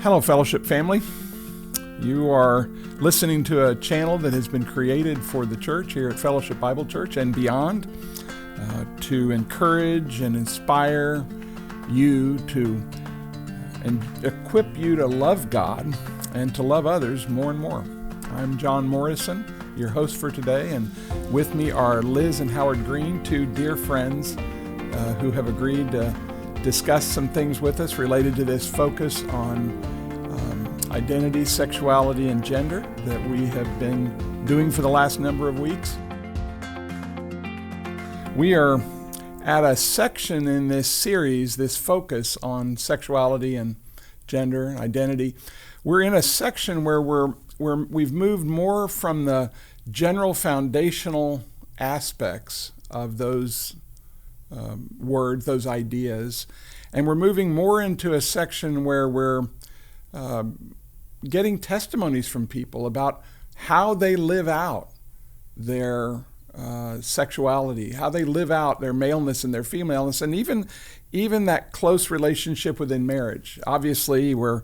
Hello, Fellowship family. You are listening to a channel that has been created for the church here at Fellowship Bible Church and beyond to encourage and inspire you to and equip you to love God and to love others more and more. I'm John Morrison, your host for today, and with me are Liz and Howard Green, two dear friends who have agreed to discuss some things with us related to this focus on identity, sexuality, and gender that we have been doing for the last number of weeks. We are at a section in this series, this focus on sexuality and gender, identity. We're in a section where we've moved more from the general foundational aspects of those words, those ideas, and we're moving more into a section where we're getting testimonies from people about how they live out their sexuality, how they live out their maleness and their femaleness, and even that close relationship within marriage. Obviously, we're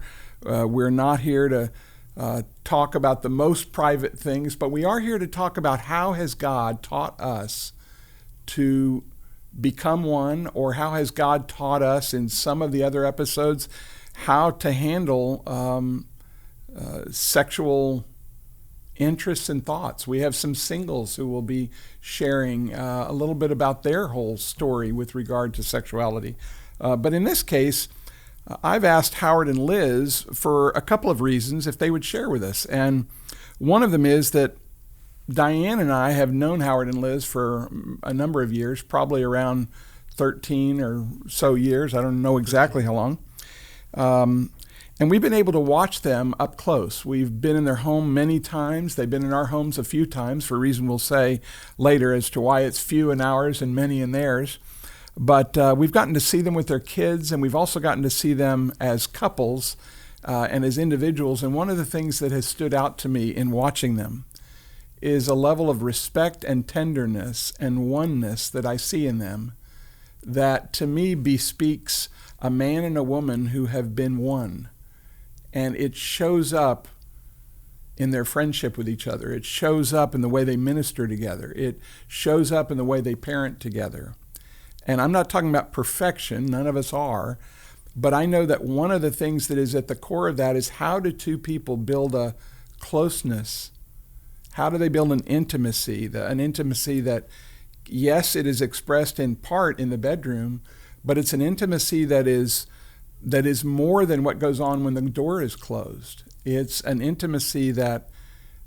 not here to talk about the most private things, but we are here to talk about how has God taught us to become one, or how has God taught us in some of the other episodes how to handle sexual interests and thoughts. We have some singles who will be sharing a little bit about their whole story with regard to sexuality. But in this case, I've asked Howard and Liz for a couple of reasons if they would share with us. And one of them is that Diane and I have known Howard and Liz for a number of years, probably around 13 or so years. I don't know exactly how long. And we've been able to watch them up close. We've been in their home many times. They've been in our homes a few times for a reason we'll say later as to why it's few in ours and many in theirs. But we've gotten to see them with their kids, and we've also gotten to see them as couples and as individuals. And one of the things that has stood out to me in watching them is a level of respect and tenderness and oneness that I see in them that to me bespeaks a man and a woman who have been one. And it shows up in their friendship with each other. It shows up in the way they minister together. It shows up in the way they parent together. And I'm not talking about perfection, none of us are, but I know that one of the things that is at the core of that is how do two people build a closeness? How do they build an intimacy that, yes, it is expressed in part in the bedroom, but it's an intimacy that is more than what goes on when the door is closed. It's an intimacy that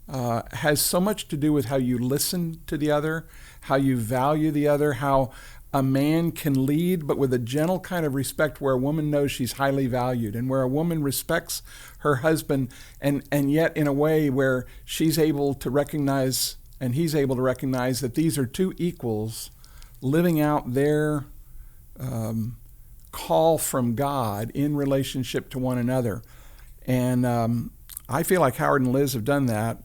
has so much to do with how you listen to the other, how you value the other, how a man can lead, but with a gentle kind of respect where a woman knows she's highly valued, and where a woman respects her husband, and yet in a way where she's able to recognize, and he's able to recognize, that these are two equals living out their call from God in relationship to one another. And I feel like Howard and Liz have done that,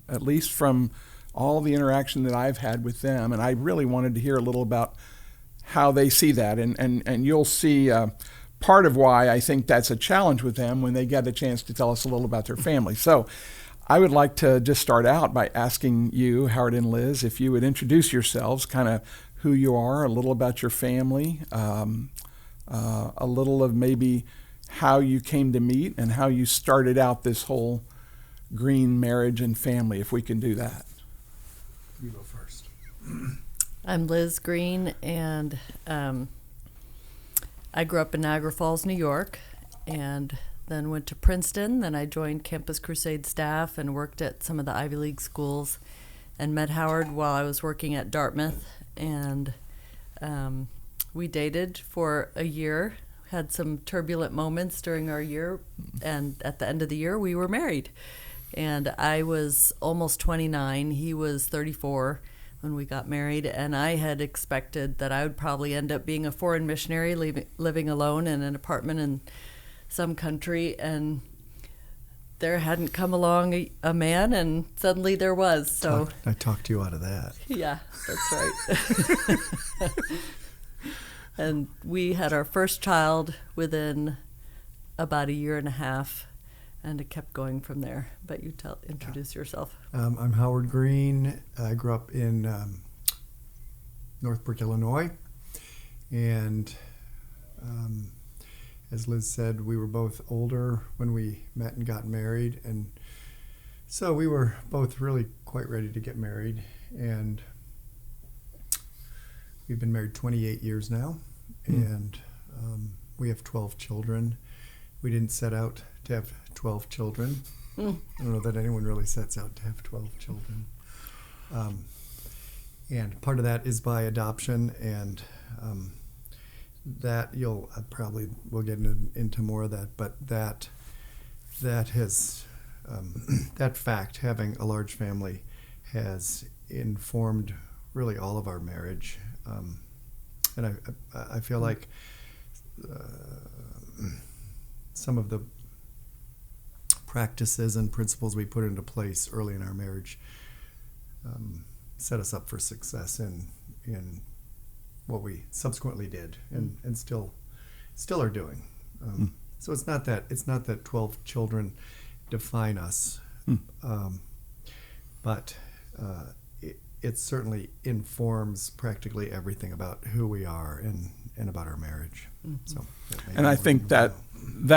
at least from all the interaction that I've had with them. And I really wanted to hear a little about how they see that. And you'll see part of why I think that's a challenge with them when they get a chance to tell us a little about their family. So I would like to just start out by asking you, Howard and Liz, if you would introduce yourselves, kind of who you are, a little about your family, a little of maybe how you came to meet and how you started out this whole green marriage and family, if we can do that. You go first. I'm Liz Green, and I grew up in Niagara Falls, New York, and then went to Princeton. Then I joined Campus Crusade staff and worked at some of the Ivy League schools, and met Howard while I was working at Dartmouth. And we dated for a year, had some turbulent moments during our year, and at the end of the year, we were married. And I was almost 29, he was 34 when we got married, and I had expected that I would probably end up being a foreign missionary, living alone in an apartment in some country, and there hadn't come along a man, and suddenly there was. So I talked you out of that. Yeah, that's right. And we had our first child within about a year and a half, and it kept going from there. But you introduce yourself. I'm Howard Green. I grew up in Northbrook, Illinois, and as Liz said, we were both older when we met and got married, and so we were both really quite ready to get married, and we've been married 28 years now, and we have 12 children. We didn't set out to have 12 children. I don't know that anyone really sets out to have 12 children. And part of that is by adoption, and that we'll get into more of that, but that has that fact, having a large family, has informed really all of our marriage, and I feel like some of the practices and principles we put into place early in our marriage set us up for success in what we subsequently did and still are doing. So it's not that 12 children define us, but it certainly informs practically everything about who we are and about our marriage. So, and I think that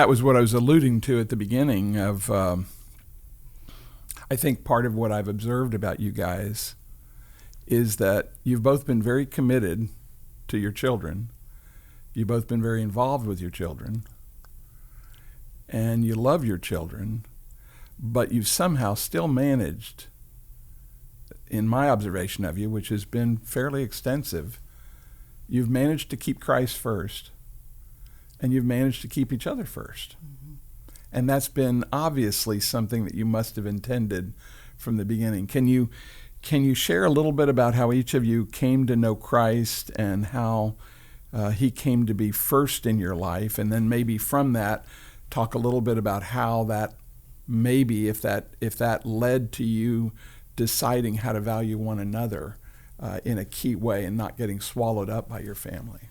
was what I was alluding to at the beginning of. I think part of what I've observed about you guys is that you've both been very committed to your children. You've both been very involved with your children, and you love your children, but you've somehow still managed, in my observation of you, which has been fairly extensive, you've managed to keep Christ first, and you've managed to keep each other first. And that's been obviously something that you must have intended from the beginning. Can you share a little bit about how each of you came to know Christ and how he came to be first in your life, and then maybe from that talk a little bit about how that maybe if that led to you deciding how to value one another in a key way and not getting swallowed up by your family?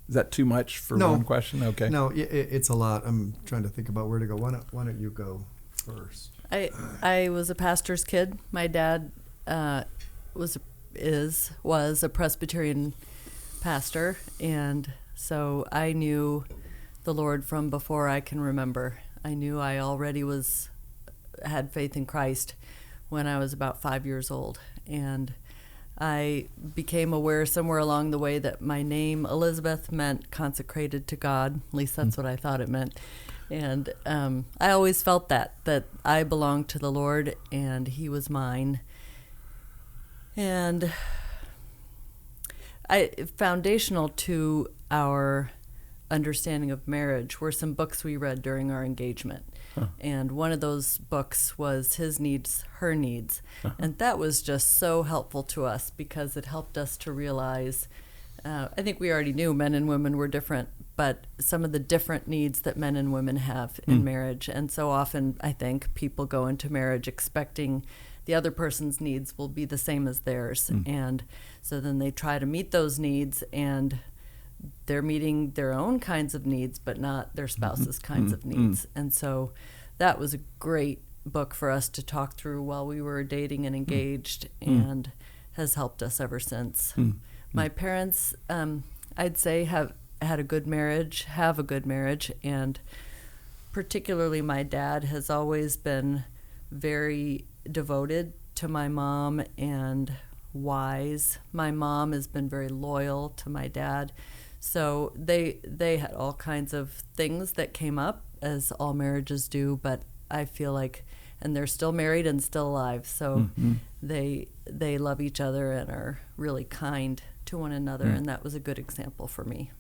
Is that too much for one question? Okay. No, it's a lot. I'm trying to think about where to go. Why don't you go first? I was a pastor's kid. My dad was a Presbyterian pastor, and so I knew the Lord from before I can remember. I knew I already had faith in Christ when I was about 5 years old, and I became aware somewhere along the way that my name, Elizabeth, meant consecrated to God. At least that's what I thought it meant. And I always felt that I belonged to the Lord and he was mine. And foundational to our understanding of marriage were some books we read during our engagement. And one of those books was His Needs, Her Needs. And that was just so helpful to us because it helped us to realize, I think we already knew men and women were different, but some of the different needs that men and women have in marriage. And so often, I think, people go into marriage expecting the other person's needs will be the same as theirs. And so then they try to meet those needs, and they're meeting their own kinds of needs, but not their spouse's kinds of needs. And so that was a great book for us to talk through while we were dating and engaged, and has helped us ever since. My parents, I'd say, have a good marriage, and particularly my dad has always been very devoted to my mom and wise. My mom has been very loyal to my dad. So they had all kinds of things that came up, as all marriages do, but I feel like, and they're still married and still alive, so they love each other and are really kind to one another, and that was a good example for me.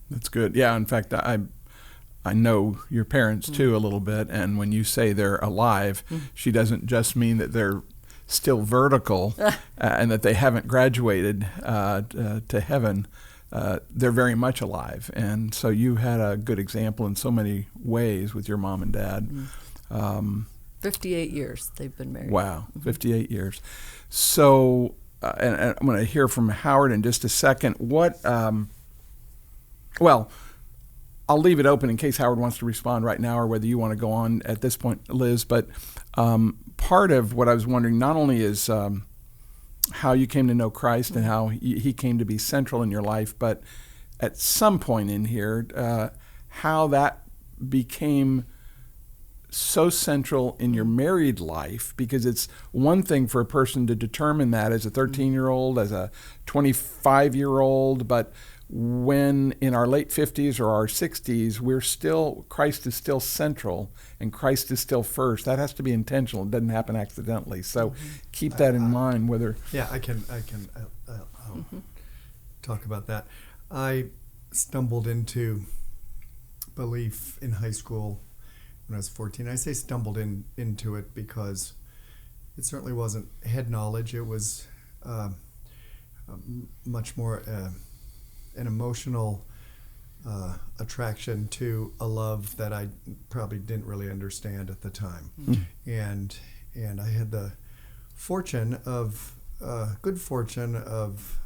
That's good. Yeah, in fact, I know your parents too a little bit, and when you say they're alive, she doesn't just mean that they're still vertical and that they haven't graduated to heaven. They're very much alive, and so you had a good example in so many ways with your mom and dad. 58 years they've been married. Wow, 58 years. So, and I'm going to hear from Howard in just a second. I'll leave it open in case Howard wants to respond right now or whether you want to go on at this point, Liz. But part of what I was wondering not only is how you came to know Christ and how he came to be central in your life, but at some point in here, how that became so central in your married life, because it's one thing for a person to determine that as a 13-year-old, as a 25-year-old, but when in our late 50s or our 60s, Christ is still central and Christ is still first. That has to be intentional. It doesn't happen accidentally. So keep that in mind. Whether I can talk about that. I stumbled into belief in high school when I was 14. I say stumbled into it because it certainly wasn't head knowledge. It was much more an emotional attraction to a love that I probably didn't really understand at the time. And I had the good fortune of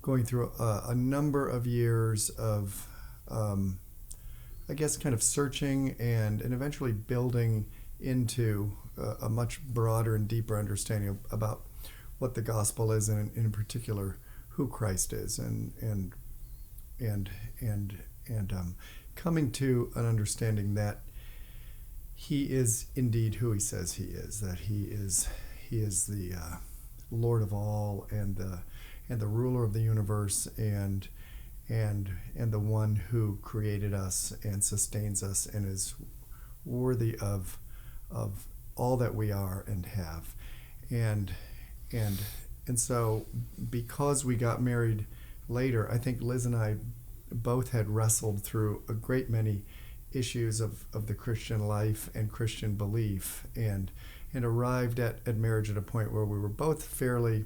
going through a number of years of I guess kind of searching and eventually building into a much broader and deeper understanding about what the gospel is, and in particular who Christ is, and coming to an understanding that he is indeed who he says he is, that he is the Lord of all and the ruler of the universe, and the one who created us and sustains us and is worthy of all that we are and have. And so because we got married later, I think Liz and I both had wrestled through a great many issues of the Christian life and Christian belief, and arrived at marriage at a point where we were both fairly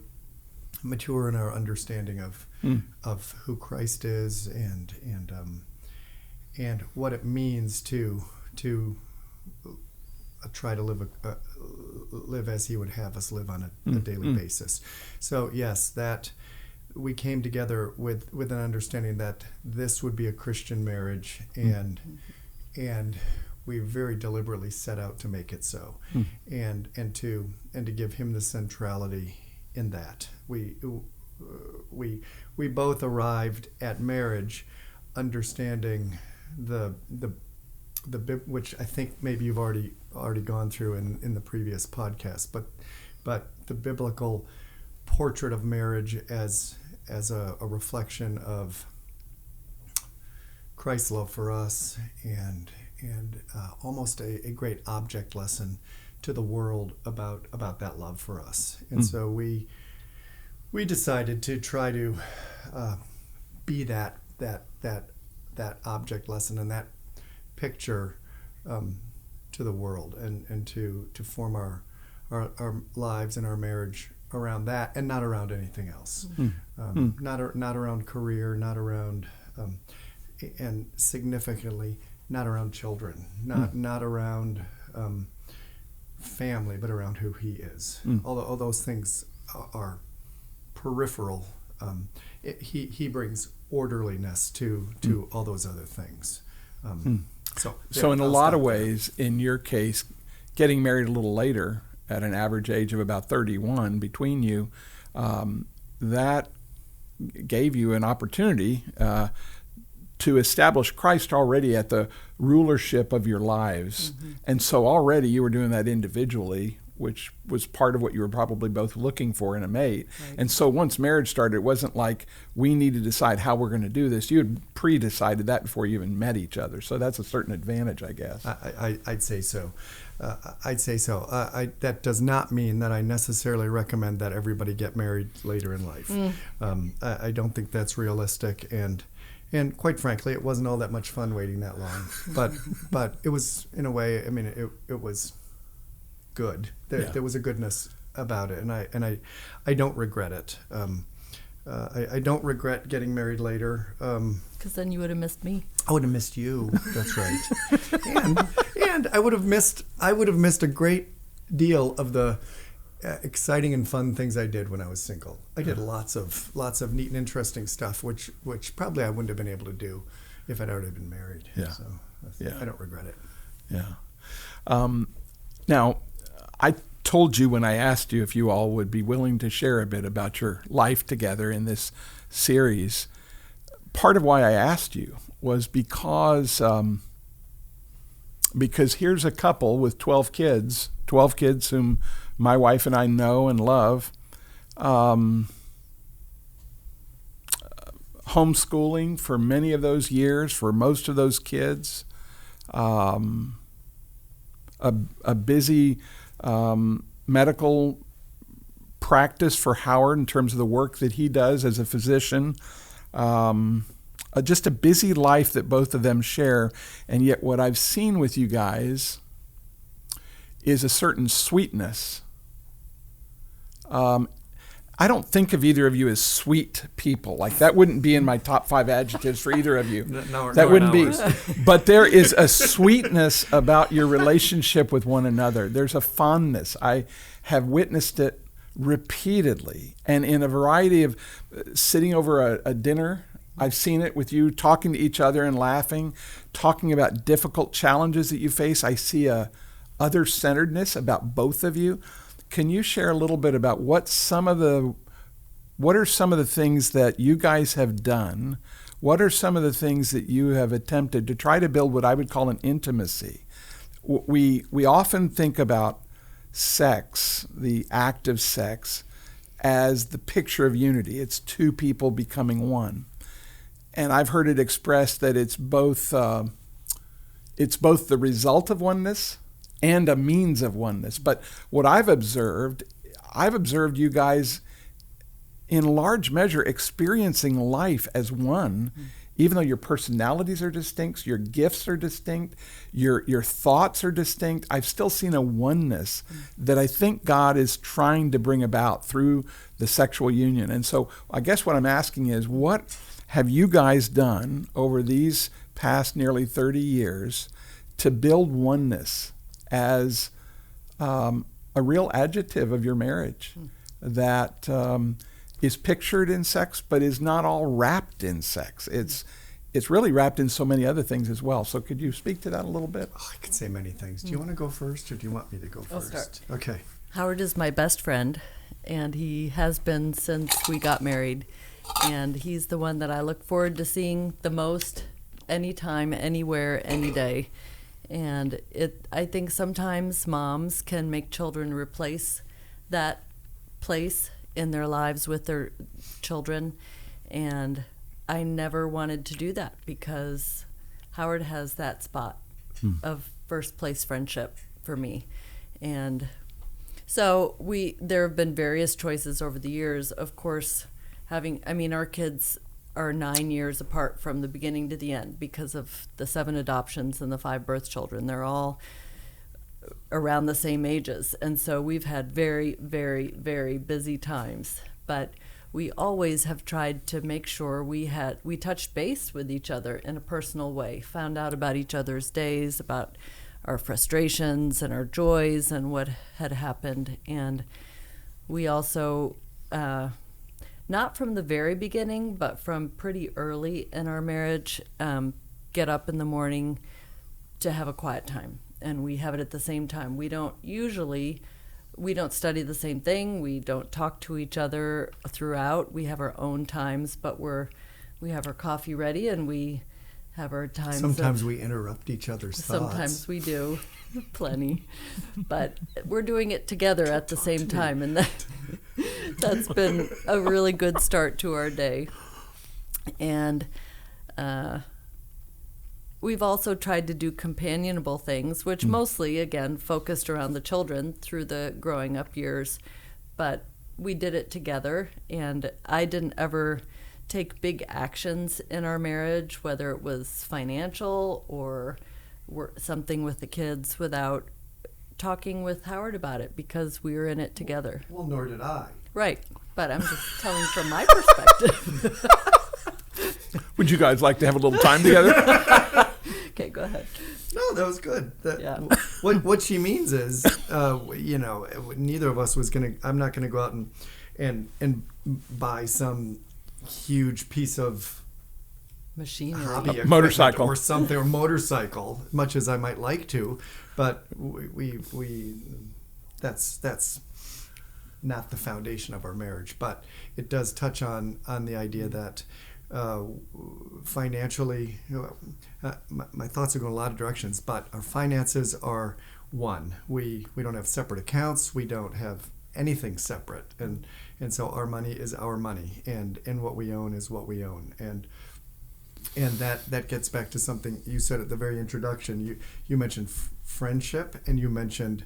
mature in our understanding of who Christ is and what it means to try to live as he would have us live on a daily basis. So yes, that we came together with an understanding that this would be a Christian marriage, and we very deliberately set out to make it so, and to give him the centrality in that. We both arrived at marriage understanding the which I think maybe you've already gone through in the previous podcast, but the biblical portrait of marriage as a reflection of Christ's love for us, and almost a great object lesson to the world about that love for us. And so we decided to try to be that object lesson and that picture to the world, and to form our lives and our marriage around that, and not around anything else. Not around career, not around and significantly not around children, not around family, but around who he is. Although all those things are peripheral, he brings orderliness to all those other things. So in a lot of ways, in your case, getting married a little later, at an average age of about 31 between you, that gave you an opportunity to establish Christ already at the rulership of your lives. And so already you were doing that individually, which was part of what you were probably both looking for in a mate. Right. And so once marriage started, it wasn't like we need to decide how we're going to do this. You had pre-decided that before you even met each other. So that's a certain advantage, I guess. I'd say so. That does not mean that I necessarily recommend that everybody get married later in life. I don't think that's realistic, and quite frankly, it wasn't all that much fun waiting that long. But it was, in a way, I mean, it was good. There was a goodness about it, and I don't regret it. I don't regret getting married later. Because then you would have missed me. I would have missed you. That's right. and I would have missed a great deal of the exciting and fun things I did when I was single. I did lots of neat and interesting stuff, which probably I wouldn't have been able to do if I'd already been married. Yeah. So Yeah. I don't regret it. Yeah. Now, I told you when I asked you if you all would be willing to share a bit about your life together in this series. Part of why I asked you was because here's a couple with 12 kids whom my wife and I know and love, homeschooling for many of those years, for most of those kids, a busy medical practice for Howard in terms of the work that he does as a physician, just a busy life that both of them share. And yet what I've seen with you guys is a certain sweetness. I don't think of either of you as sweet people. Like, that wouldn't be in my top 5 adjectives for either of you. That wouldn't be. But there is a sweetness about your relationship with one another. There's a fondness. I have witnessed it repeatedly. And in a variety of sitting over a dinner, I've seen it with you talking to each other and laughing, talking about difficult challenges that you face. I see a other-centeredness about both of you. Can you share a little bit about what are some of the things that you guys have done? What are some of the things that you have attempted to try to build what I would call an intimacy? We often think about sex, the act of sex, as the picture of unity. It's two people becoming one. And I've heard it expressed that it's both the result of oneness and a means of oneness. But what I've observed you guys in large measure experiencing life as one, even though your personalities are distinct, your gifts are distinct, your thoughts are distinct. I've still seen a oneness that I think God is trying to bring about through the sexual union. And so I guess what I'm asking is, what have you guys done over these past nearly 30 years to build oneness as a real adjective of your marriage that is pictured in sex, but is not all wrapped in sex? It's really wrapped in so many other things as well. So could you speak to that a little bit? Oh, I could say many things. Do you want to go first, or do you want me to go I'll first? start. Okay. Howard is my best friend, and he has been since we got married. And he's the one that I look forward to seeing the most, anytime, anywhere, any day. And I think sometimes moms can make children replace that place in their lives with their children. And I never wanted to do that because Howard has that spot of first place friendship for me. And so there have been various choices over the years. Of course, our kids are 9 years apart from the beginning to the end because of the 7 adoptions and the 5 birth children. They're all around the same ages. And so we've had very, very, very busy times. But we always have tried to make sure we touched base with each other in a personal way, found out about each other's days, about our frustrations and our joys and what had happened. And we also, not from the very beginning, but from pretty early in our marriage, get up in the morning to have a quiet time. And we have it at the same time. We don't study the same thing. We don't talk to each other throughout. We have our own times, but we have our coffee ready and we have our times. Sometimes we interrupt each other's thoughts. Sometimes we do, plenty. But we're doing it together at the same time, and that's been a really good start to our day. And we've also tried to do companionable things, which mostly, again, focused around the children through the growing up years. But we did it together, and I didn't ever take big actions in our marriage, whether it was financial or something with the kids, without talking with Howard about it because we were in it together. Well, nor did I. Right, but I'm just telling from my perspective. Would you guys like to have a little time together? Okay, go ahead. No, that was good. Yeah. What she means is, neither of us was gonna. I'm not gonna go out and buy some huge piece of Machinery. hobby equipment Motorcycle. or something, or motorcycle, much as I might like to, but we that's not the foundation of our marriage. But it does touch on the idea that financially, my thoughts are going a lot of directions, but our finances are one. We don't have separate accounts. We don't have anything separate, and so our money is our money, and what we own is what we own, and that gets back to something you said at the very introduction. You mentioned friendship, and you mentioned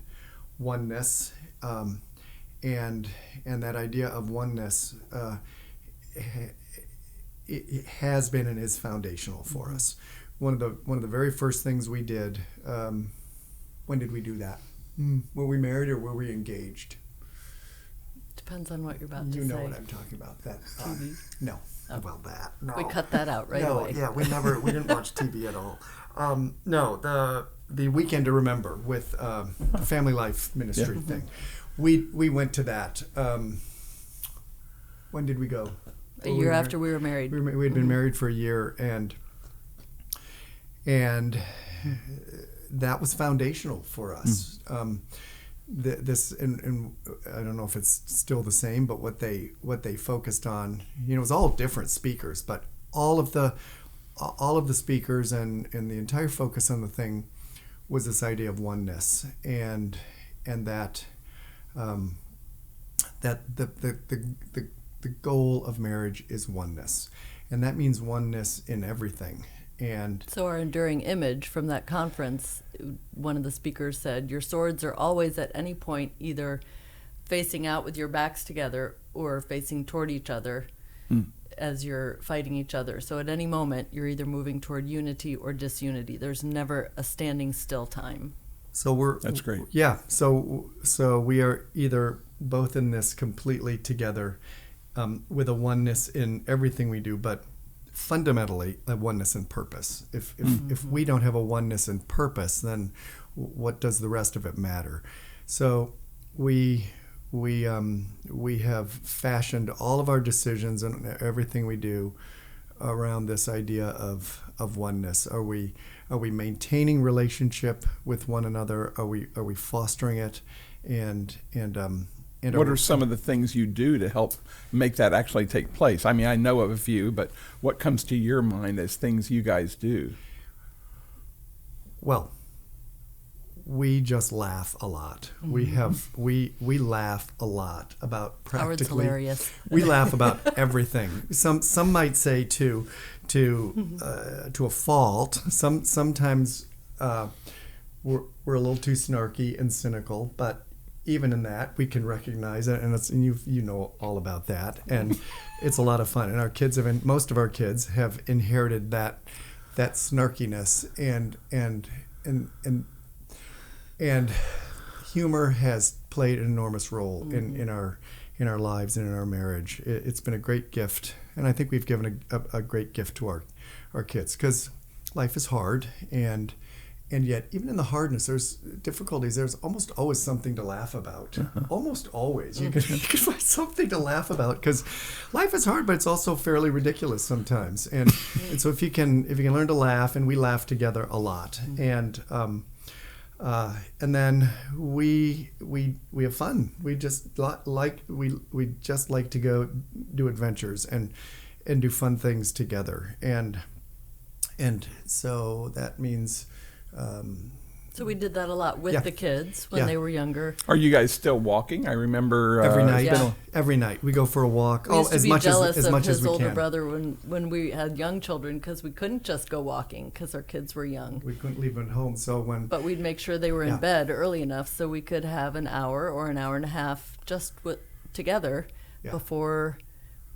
oneness, and that idea of oneness. It has been and is foundational for us. One of the very first things we did. When did we do that? Were we married or were we engaged? Depends on what you're about to say. You know what I'm talking about. That TV? No. Oh. Well, that no. We cut that out right away. Yeah, we didn't watch TV at all. No, the Weekend to Remember with the Family Life Ministry thing. We went to that. When did we go? A year after we were married. We had been married for a year, and that was foundational for us. This and I don't know if it's still the same, but what they focused on, it was all different speakers, but all of the speakers and the entire focus on the thing was this idea of oneness, and that the goal of marriage is oneness, and that means oneness in everything. And so our enduring image from that conference, one of the speakers said, your swords are always at any point either facing out with your backs together or facing toward each other as you're fighting each other. So at any moment, you're either moving toward unity or disunity. There's never a standing still time. So that's great. Yeah. So we are either both in this completely together, with a oneness in everything we do, but fundamentally a oneness in purpose. If we don't have a oneness in purpose, then what does the rest of it matter? So we have fashioned all of our decisions and everything we do around this idea of oneness. Are we maintaining relationship with one another? Are we fostering it? And what are some of the things you do to help make that actually take place? I mean, I know of a few, but what comes to your mind as things you guys do? Well, we just laugh a lot. We laugh a lot about practically. Howard's hilarious. We laugh about everything. Some might say to a fault. Sometimes we're a little too snarky and cynical, but even in that, we can recognize it, and you know all about that, and it's a lot of fun. And our kids most of our kids have inherited that snarkiness, and humor has played an enormous role in our lives and in our marriage. It's been a great gift, and I think we've given a great gift to our kids, because life is hard, and yet, even in the hardness, there's difficulties. There's almost always something to laugh about. Almost always. You can find something to laugh about, because life is hard, but it's also fairly ridiculous sometimes. And so if you can learn to laugh, and we laugh together a lot. And then we have fun. We just like to go do adventures and do fun things together. And so that means. So we did that a lot with the kids when they were younger. Are you guys still walking? I remember every night. Yeah. Every night we go for a walk. We used to as be much jealous as of much his as we older can. brother when we had young children, because we couldn't just go walking because our kids were young. We couldn't leave them at home, But we'd make sure they were in bed early enough so we could have an hour or an hour and a half just together before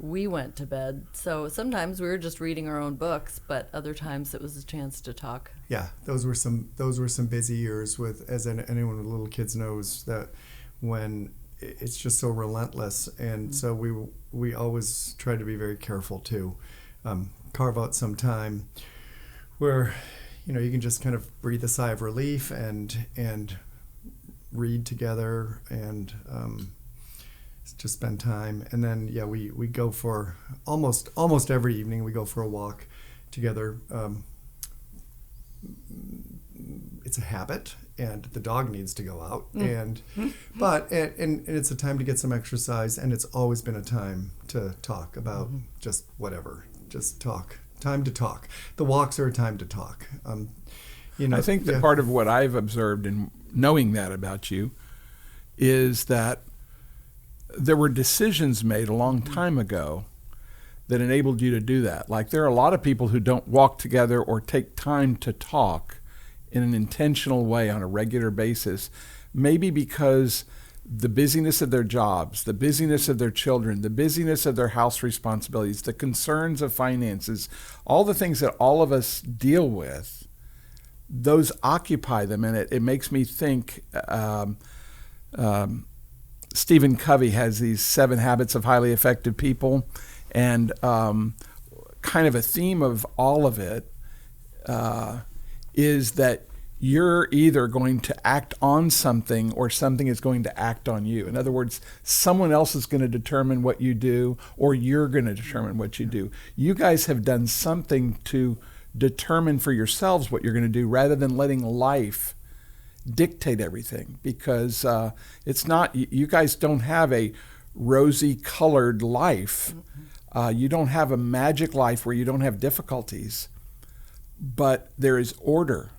we went to bed. So sometimes we were just reading our own books, but other times it was a chance to talk. Yeah, those were some busy years with, as anyone with little kids knows, that when it's just so relentless, and so we always try to be very careful to carve out some time where you can just kind of breathe a sigh of relief and read together and just spend time. And then we go for almost every evening we go for a walk together. It's a habit, and the dog needs to go out, and it's a time to get some exercise, and it's always been a time to talk about just whatever, just talk. Time to talk. The walks are a time to talk. I think that part of what I've observed in knowing that about you is that there were decisions made a long time ago that enabled you to do that. Like, there are a lot of people who don't walk together or take time to talk in an intentional way on a regular basis, maybe because the busyness of their jobs, the busyness of their children, the busyness of their house responsibilities, the concerns of finances, all the things that all of us deal with, those occupy them. And it makes me think, Stephen Covey has these 7 habits of highly effective people, and kind of a theme of all of it is that you're either going to act on something or something is going to act on you. In other words, someone else is going to determine what you do, or you're going to determine what you do. You guys have done something to determine for yourselves what you're going to do, rather than letting life dictate everything, because it's not, you guys don't have a rosy colored life. You don't have a magic life where you don't have difficulties, but there is order.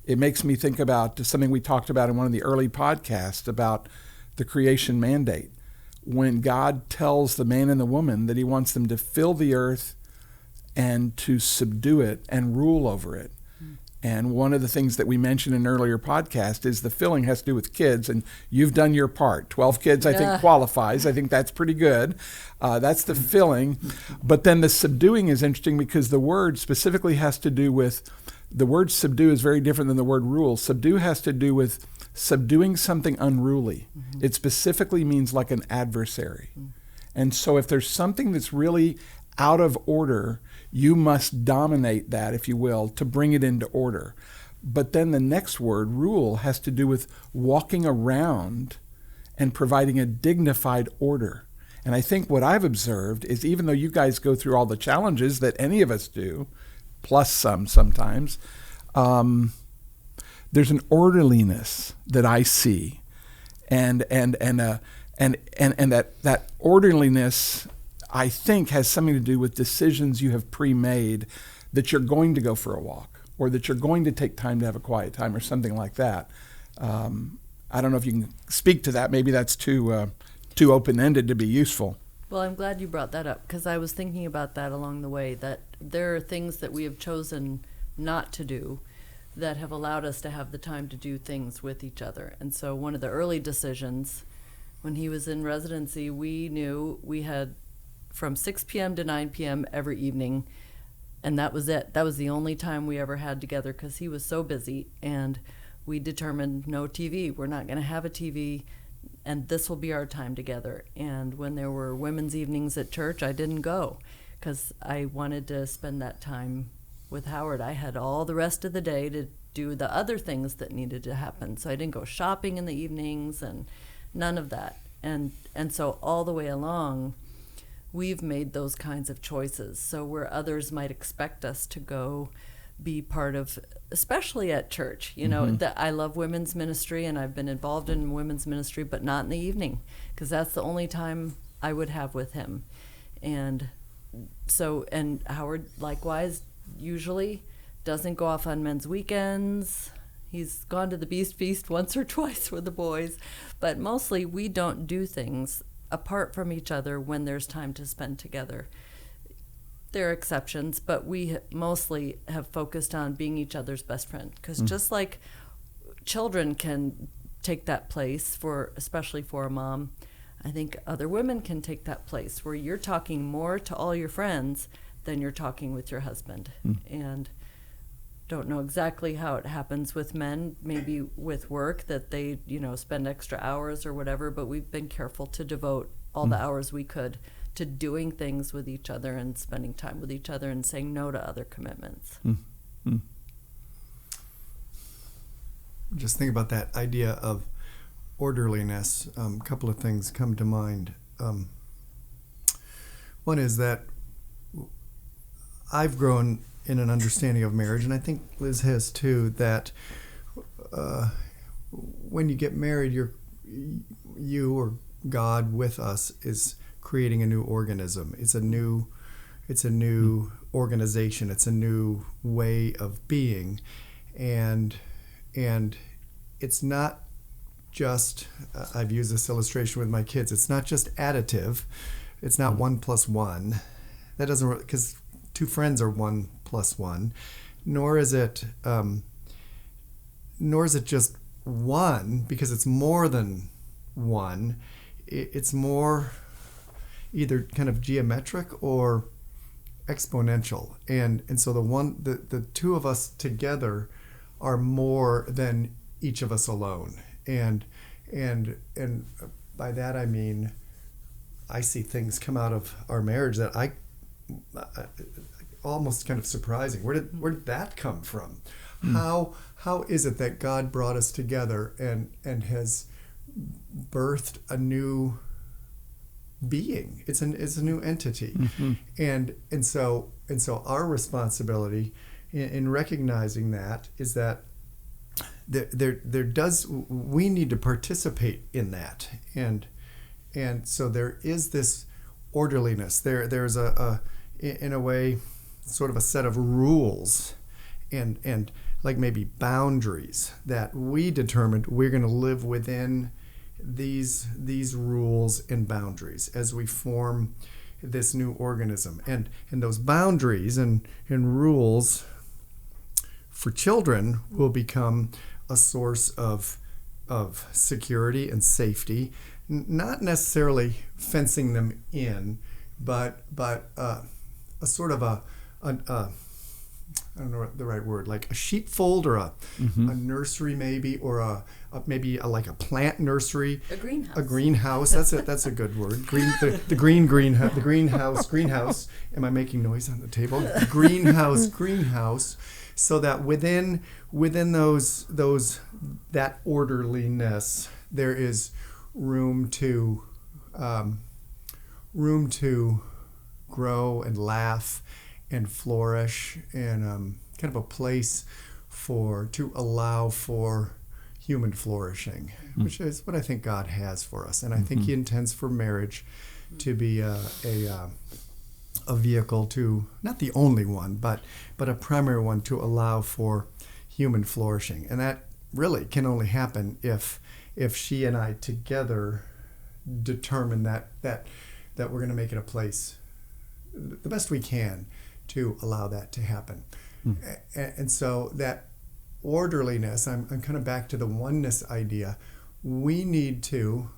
It makes me think about something we talked about in one of the early podcasts about the creation mandate. When God tells the man and the woman that he wants them to fill the earth and to subdue it and rule over it. And one of the things that we mentioned in an earlier podcast is the filling has to do with kids, and you've done your part. 12 kids, I think, qualifies. I think that's pretty good. That's the filling. But then the subduing is interesting, because the word specifically has to do with, the word subdue is very different than the word rule. Subdue has to do with subduing something unruly. It specifically means like an adversary. And so if there's something that's really out of order, you must dominate that, if you will, to bring it into order. But then the next word, rule, has to do with walking around and providing a dignified order. And I think what I've observed is, even though you guys go through all the challenges that any of us do, plus some sometimes, there's an orderliness that I see, and that orderliness, I think, has something to do with decisions you have pre-made, that you're going to go for a walk, or that you're going to take time to have a quiet time, or something like that. I don't know if you can speak to that. Maybe that's too open-ended to be useful. Well, I'm glad you brought that up, because I was thinking about that along the way, that there are things that we have chosen not to do that have allowed us to have the time to do things with each other. And so one of the early decisions, when he was in residency, we knew we had from 6 p.m. to 9 p.m. every evening, and that was it. That was the only time we ever had together, because he was so busy, and we determined no TV. We're not going to have a TV, and this will be our time together. And when there were women's evenings at church, I didn't go, because I wanted to spend that time with Howard. I had all the rest of the day to do the other things that needed to happen, so I didn't go shopping in the evenings and none of that. And so all the way along, we've made those kinds of choices. So where others might expect us to go be part of, especially at church, that I love women's ministry, and I've been involved in women's ministry, but not in the evening, because that's the only time I would have with him. And so, and Howard likewise usually doesn't go off on men's weekends. He's gone to the Beast Feast once or twice with the boys, but mostly we don't do things apart from each other when there's time to spend together. There are exceptions, but we mostly have focused on being each other's best friend, because just like children can take that place, especially for a mom, I think other women can take that place where you're talking more to all your friends than you're talking with your husband. And don't know exactly how it happens with men, maybe with work, that they, spend extra hours or whatever, but we've been careful to devote all the hours we could to doing things with each other and spending time with each other and saying no to other commitments. just think about that idea of orderliness. A couple of things come to mind. One is that I've grown in an understanding of marriage, and I think Liz has too, that when you get married, you or God with us is creating a new organism. It's a new organization. It's a new way of being, and it's not just. I've used this illustration with my kids. It's not just additive. It's not 1 + 1. That doesn't, because two friends are 1 + 1. Nor is it just one, because it's more than one. It's more either kind of geometric or exponential, and so the two of us together are more than each of us alone, and by that I mean I see things come out of our marriage that I almost kind of surprising. Where did that come from? How is it that God brought us together and has birthed a new being? It's a new entity, and so our responsibility in recognizing that is that we need to participate in that, and so there is this orderliness. There's in a way sort of a set of rules and like maybe boundaries that we determined we're going to live within these rules and boundaries as we form this new organism. And those boundaries and rules for children will become a source of security and safety, not necessarily fencing them in, but a sort of a I don't know the right word, like a sheepfold or a nursery maybe, or maybe like a plant nursery. A greenhouse. A greenhouse. That's a good word. The greenhouse. Am I making noise on the table? The greenhouse. So that within those that orderliness, there is room to grow and laugh and flourish, and kind of a place to allow for human flourishing, which is what I think God has for us. And I think He intends for marriage to be a vehicle to, not the only one, but a primary one to allow for human flourishing. And that really can only happen if she and I together determine that we're going to make it a place the best we can to allow that to happen. And so that orderliness, I'm kind of back to the oneness idea. We need to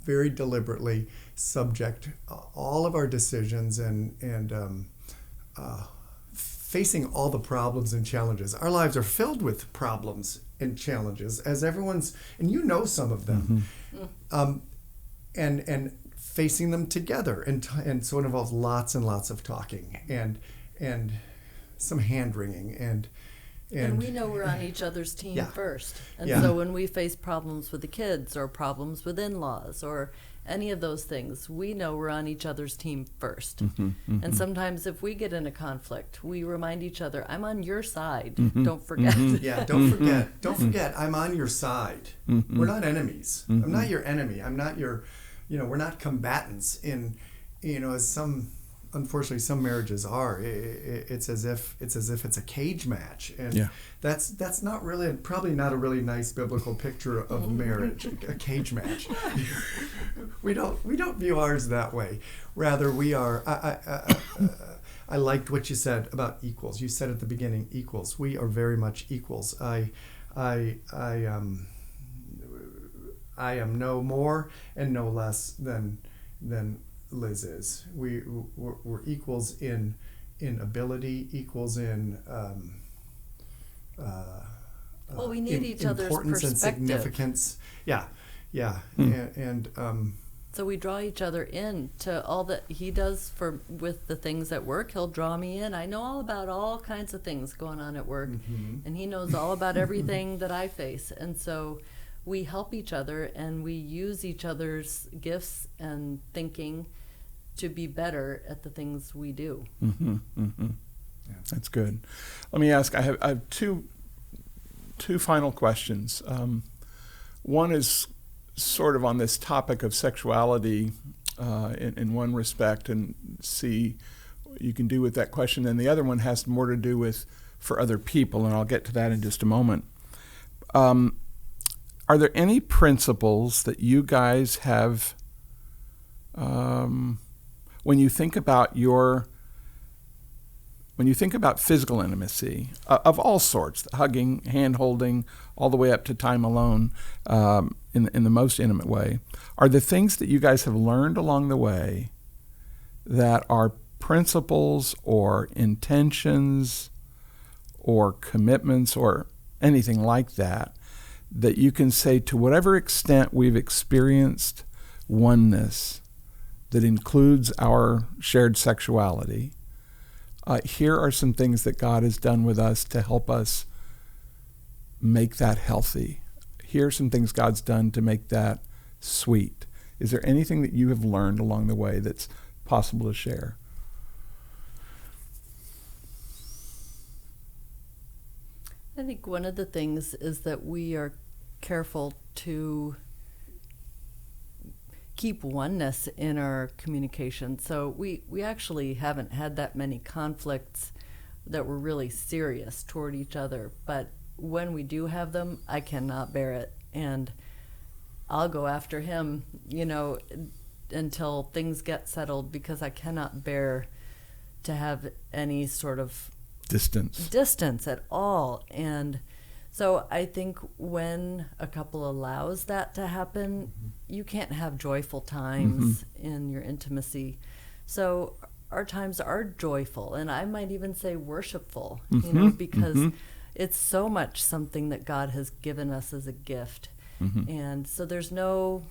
very deliberately subject all of our decisions and facing all the problems and challenges. Our lives are filled with problems and challenges, as everyone's, and you know some of them, and facing them together, and so it involves lots and lots of talking and some hand wringing and we know we're on each other's team first. And Yeah. so when we face problems with the kids or problems with in-laws or any of those things, we know we're on each other's team first. And sometimes if we get in a conflict, we remind each other, I'm on your side. Don't forget. Yeah, don't forget, I'm on your side. We're not enemies. I'm not your enemy. I'm not your, we're not combatants in, as unfortunately some marriages are. It's as if it's a cage match, and that's not really, probably not a really nice biblical picture of marriage. A cage match. We don't view ours that way. Rather, we are. I liked what you said about equals. You said at the beginning, equals. We are very much equals. I am no more and no less than Liz is. We're equals in ability, equals in Well, we need each other's importance and perspective. significance. Yeah. So we draw each other in to all that he does with the things at work. He'll draw me in. I know all about all kinds of things going on at work, and he knows all about everything that I face. And so we help each other, and we use each other's gifts and thinking to be better at the things we do. Mm-hmm, mm-hmm. Yeah. That's good. Let me ask, I have two final questions. One is sort of on this topic of sexuality in one respect, and see what you can do with that question. And the other one has more to do with for other people, and I'll get to that in just a moment. Are there any principles that you guys have when you think about physical intimacy of all sorts, hugging, hand-holding, all the way up to time alone in the most intimate way, are the things that you guys have learned along the way that are principles or intentions or commitments or anything like that, that you can say, to whatever extent we've experienced oneness that includes our shared sexuality, here are some things that God has done with us to help us make that healthy. Here are some things God's done to make that sweet. Is there anything that you have learned along the way that's possible to share? I think one of the things is that we are careful to keep oneness in our communication. So we actually haven't had that many conflicts that were really serious toward each other. But when we do have them, I cannot bear it. And I'll go after him, until things get settled, because I cannot bear to have any sort of distance at all. And so I think when a couple allows that to happen, you can't have joyful times in your intimacy. So our times are joyful, and I might even say worshipful, because it's so much something that God has given us as a gift. And so there's no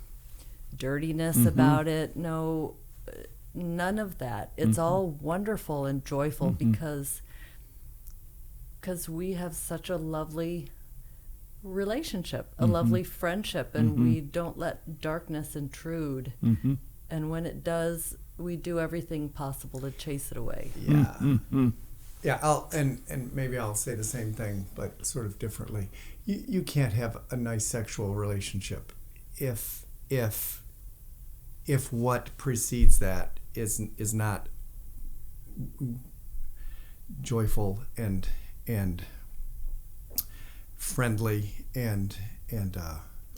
dirtiness about it, none of that. It's all wonderful and joyful because we have such a lovely relationship, a lovely friendship, and we don't let darkness intrude. And when it does, we do everything possible to chase it away. Yeah, and maybe I'll say the same thing, but sort of differently. You can't have a nice sexual relationship if what precedes that is not joyful and friendly and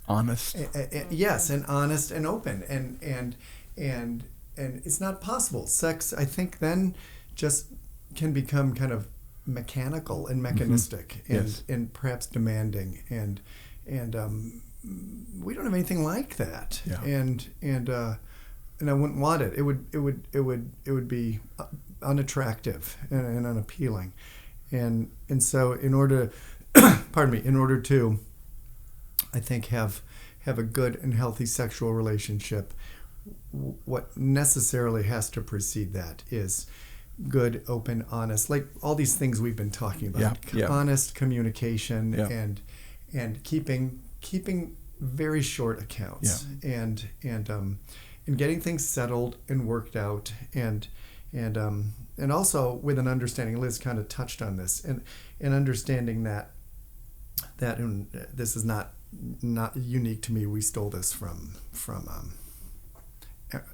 honest. Yes, and honest and open, and it's not possible. Sex, I think, then just can become kind of mechanical and mechanistic and perhaps demanding, and we don't have anything like that. And I wouldn't want it. It would be unattractive and unappealing. And so in order to, I think, have a good and healthy sexual relationship, what necessarily has to precede that is good, open, honest, like all these things we've been talking about. Honest communication and keeping very short accounts and getting things settled and worked out, and also with an understanding. Liz kind of touched on this, and understanding that and this is not unique to me. We stole this from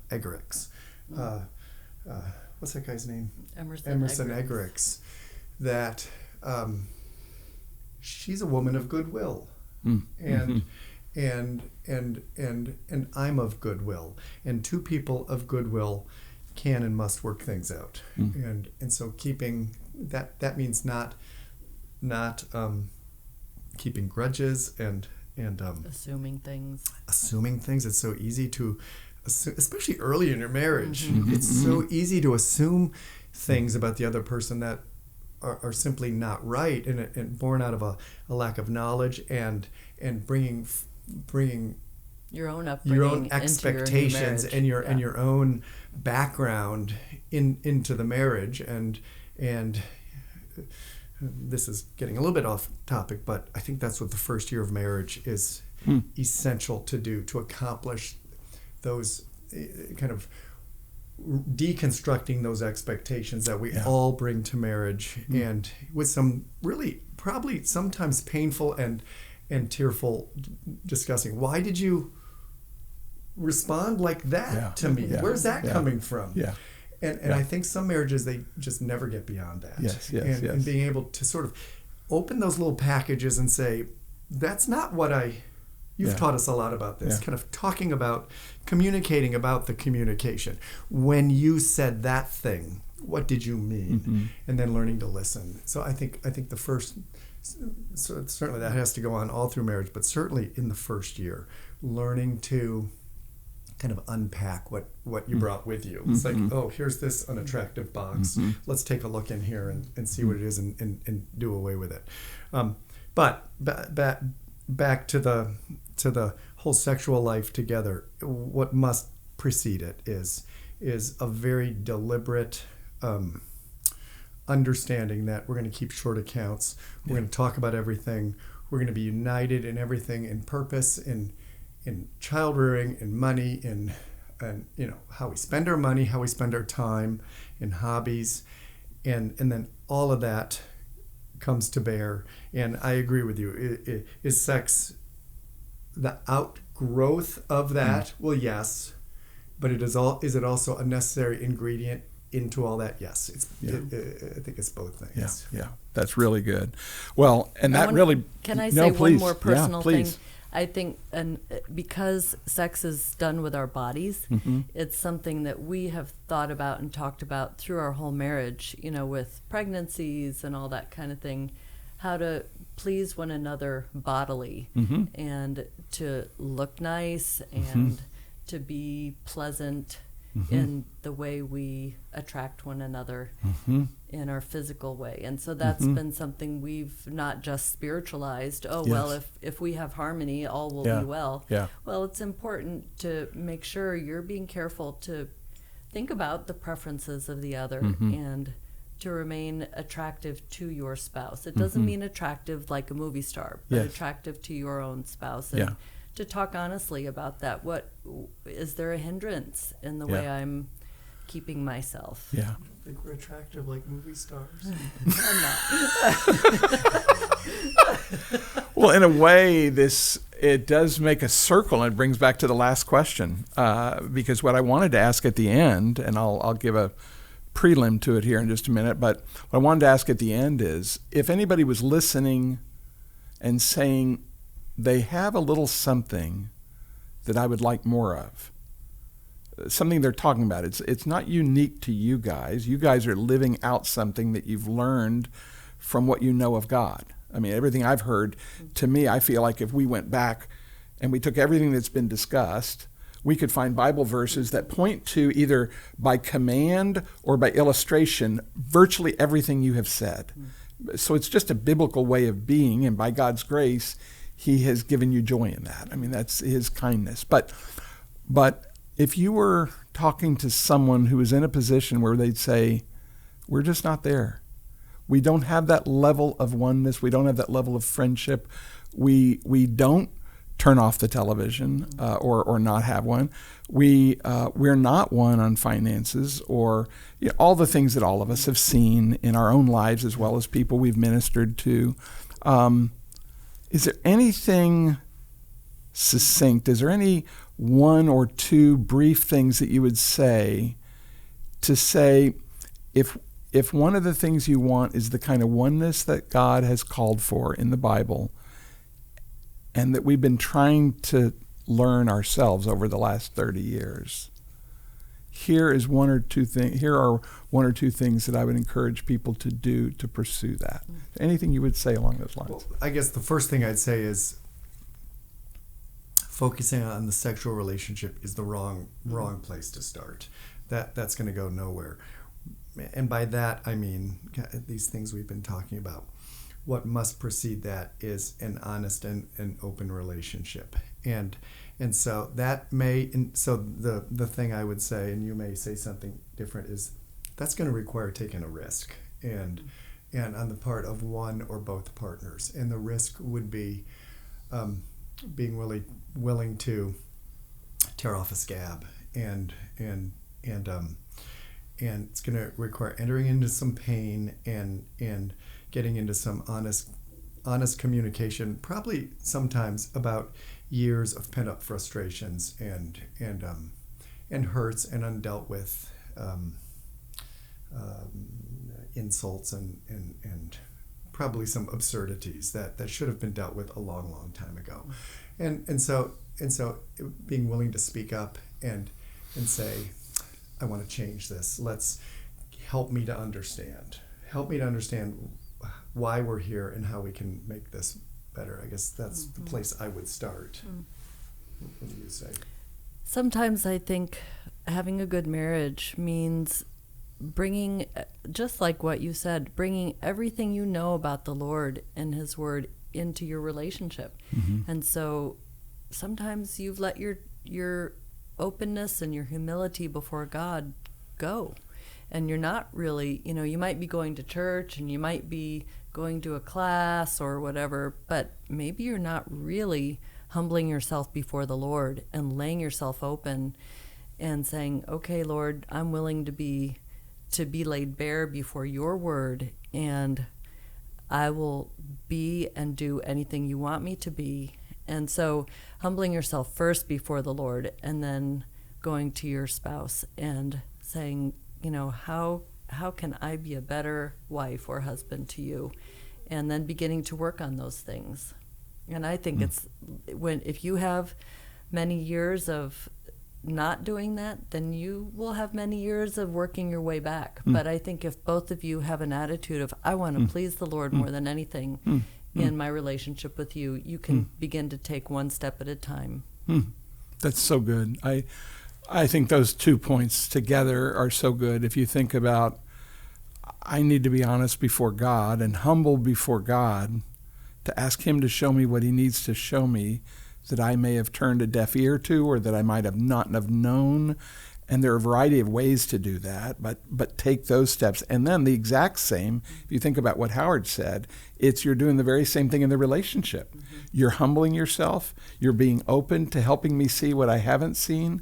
Eggerichs. What's that guy's name? Emerson Eggerichs. That she's a woman of goodwill, and I'm of goodwill, and two people of goodwill can and must work things out, and so keeping that means not keeping grudges and assuming things. It's so easy to, especially early in your marriage, it's so easy to assume things about the other person that are simply not right, and born out of a lack of knowledge and bringing your own upbringing, your own into your new expectations marriage. and your own background into the marriage. And this is getting a little bit off topic, but I think that's what the first year of marriage is essential to do, to accomplish those kind of deconstructing those expectations that we all bring to marriage, and with some really probably sometimes painful and tearful discussing. Why did you respond like that to me? Where's that coming from? And I think some marriages, they just never get beyond that. And being able to sort of open those little packages and say, that's not what you've taught us a lot about this, kind of talking about, communicating about the communication. When you said that thing, what did you mean? And then learning to listen. So I think the first, so certainly that has to go on all through marriage, but certainly in the first year, learning to kind of unpack what you brought with you. It's like, oh, here's this unattractive box. Let's take a look in here and see what it is and do away with it. But back to the whole sexual life together, what must precede it is a very deliberate understanding that we're going to keep short accounts. We're going to talk about everything. We're going to be united in everything, in purpose, in child rearing, in money, in how we spend our money, how we spend our time, in hobbies, and then all of that comes to bear. And I agree with you. Is sex the outgrowth of that? Well, yes, but is it also a necessary ingredient into all that? Yes, I think it's both things. Yeah, that's really good. Well, and can I say one more personal thing? Please. I think, and because sex is done with our bodies, it's something that we have thought about and talked about through our whole marriage, with pregnancies and all that kind of thing, how to please one another bodily and to look nice and to be pleasant in the way we attract one another in our physical way. And so that's been something we've not just spiritualized. Well, if we have harmony, all will be well. Well, it's important to make sure you're being careful to think about the preferences of the other and to remain attractive to your spouse. It doesn't mean attractive like a movie star, but attractive to your own spouse. And to talk honestly about that. What is there a hindrance in the way I'm keeping myself? I don't think we're attractive like movie stars. I'm not. Well, in a way, it does make a circle, and it brings back to the last question, because what I wanted to ask at the end, and I'll give a prelim to it here in just a minute, but what I wanted to ask at the end is, if anybody was listening and saying, they have a little something that I would like more of, something they're talking about. It's not unique to you guys. You guys are living out something that you've learned from what you know of God. I mean, everything I've heard, to me, I feel like if we went back and we took everything that's been discussed, we could find Bible verses that point to, either by command or by illustration, virtually everything you have said. So it's just a biblical way of being, and by God's grace, He has given you joy in that. I mean, that's His kindness. But if you were talking to someone who is in a position where they'd say, we're just not there. We don't have that level of oneness. We don't have that level of friendship. We don't turn off the television or not have one. We're not one on finances, or all the things that all of us have seen in our own lives, as well as people we've ministered to. Is there anything succinct? Is there any one or two brief things that you would say to say, if one of the things you want is the kind of oneness that God has called for in the Bible, and that we've been trying to learn ourselves over the last 30 years, here are one or two things that I would encourage people to do to pursue that. Anything you would say along those lines? Well, I guess the first thing I'd say is focusing on the sexual relationship is the wrong place to start. That's going to go nowhere. And by that, I mean these things we've been talking about. What must precede that is an honest and open relationship. And And so the thing I would say, and you may say something different, is that's going to require taking a risk, and on the part of one or both partners. And the risk would be being willing to tear off a scab, and it's going to require entering into some pain and getting into some honest communication, probably sometimes about years of pent-up frustrations and hurts and undealt with insults and probably some absurdities that should have been dealt with a long time ago, and so being willing to speak up and say, I want to change this. Let's help me to understand why we're here and how we can make this better. I guess that's the place I would start. What do you say? Sometimes I think having a good marriage means bringing, just like what you said, bringing everything you know about the Lord and His Word into your relationship. And so sometimes you've let your openness and your humility before God go. And you're not really, you might be going to church and you might be going to a class or whatever, but maybe you're not really humbling yourself before the Lord and laying yourself open and saying, okay, Lord, I'm willing to be laid bare before your word, and I will be and do anything you want me to be. And so humbling yourself first before the Lord, and then going to your spouse and saying, how can I be a better wife or husband to you? And then beginning to work on those things. And I think it's if you have many years of not doing that, then you will have many years of working your way back. But I think if both of you have an attitude of, I want to please the Lord more than anything in my relationship with you, you can begin to take one step at a time. That's so good. I think those 2 points together are so good. If you think about, I need to be honest before God and humble before God to ask Him to show me what He needs to show me that I may have turned a deaf ear to, or that I might have not have known. And there are a variety of ways to do that, but take those steps. And then the exact same, if you think about what Howard said, you're doing the very same thing in the relationship. You're humbling yourself. You're being open to helping me see what I haven't seen.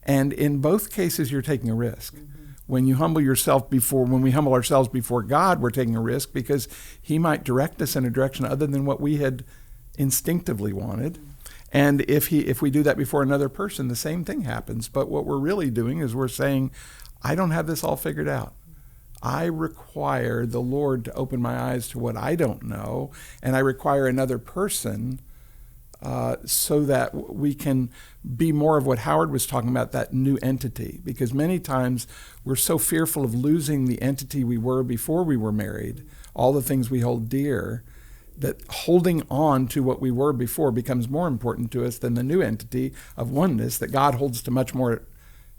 And in both cases, you're taking a risk. When we humble ourselves before God, we're taking a risk because He might direct us in a direction other than what we had instinctively wanted. And if we do that before another person, the same thing happens. But what we're really doing is we're saying, I don't have this all figured out. I require the Lord to open my eyes to what I don't know, and I require another person so that we can be more of what Howard was talking about, that new entity. Because many times we're so fearful of losing the entity we were before we were married, all the things we hold dear, that holding on to what we were before becomes more important to us than the new entity of oneness that God holds to much more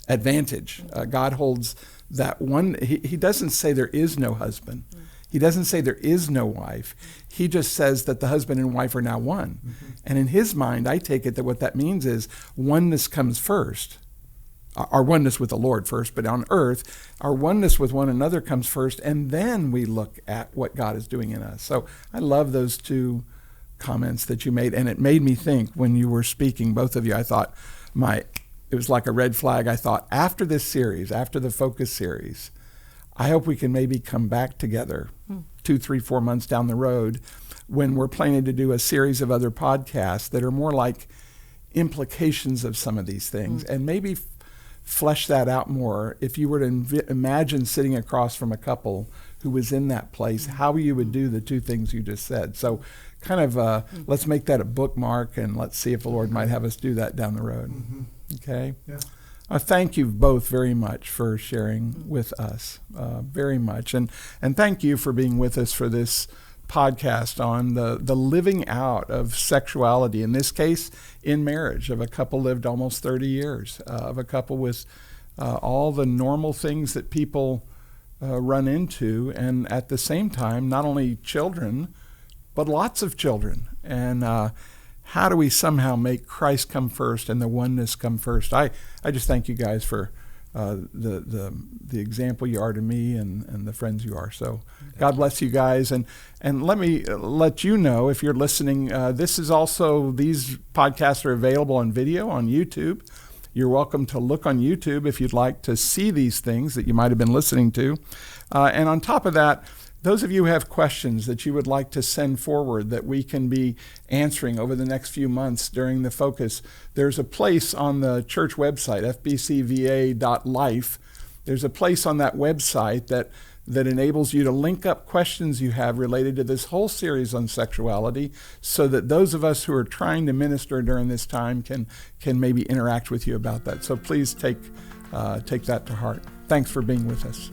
advantage. God holds that one. He doesn't say there is no husband. He doesn't say there is no wife. He just says that the husband and wife are now one. And in His mind, I take it that what that means is oneness comes first. Our oneness with the Lord first, but on earth, our oneness with one another comes first, and then we look at what God is doing in us. So I love those 2 comments that you made, and it made me think when you were speaking, both of you, I thought it was like a red flag. I thought after this series, after the Focus series, I hope we can maybe come back together 2, 3, 4 months down the road when we're planning to do a series of other podcasts that are more like implications of some of these things, and maybe flesh that out more. If you were to imagine sitting across from a couple who was in that place, how you would do the 2 things you just said. So kind of let's make that a bookmark, and let's see if the Lord might have us do that down the road. Okay? Yeah. Thank you both very much for sharing with us, very much. And thank you for being with us for this podcast on the living out of sexuality, in this case, in marriage, of a couple lived almost 30 years, of a couple with all the normal things that people run into, and at the same time, not only children, but lots of children. And how do we somehow make Christ come first and the oneness come first? I just thank you guys for the example you are to me and the friends you are. So God bless you guys. And let me let you know, if you're listening, these podcasts are available on video on YouTube. You're welcome to look on YouTube if you'd like to see these things that you might have been listening to. And on top of that, those of you who have questions that you would like to send forward that we can be answering over the next few months during the focus, there's a place on the church website, fbcva.life. There's a place on that website that enables you to link up questions you have related to this whole series on sexuality, so that those of us who are trying to minister during this time can maybe interact with you about that. So please take that to heart. Thanks for being with us.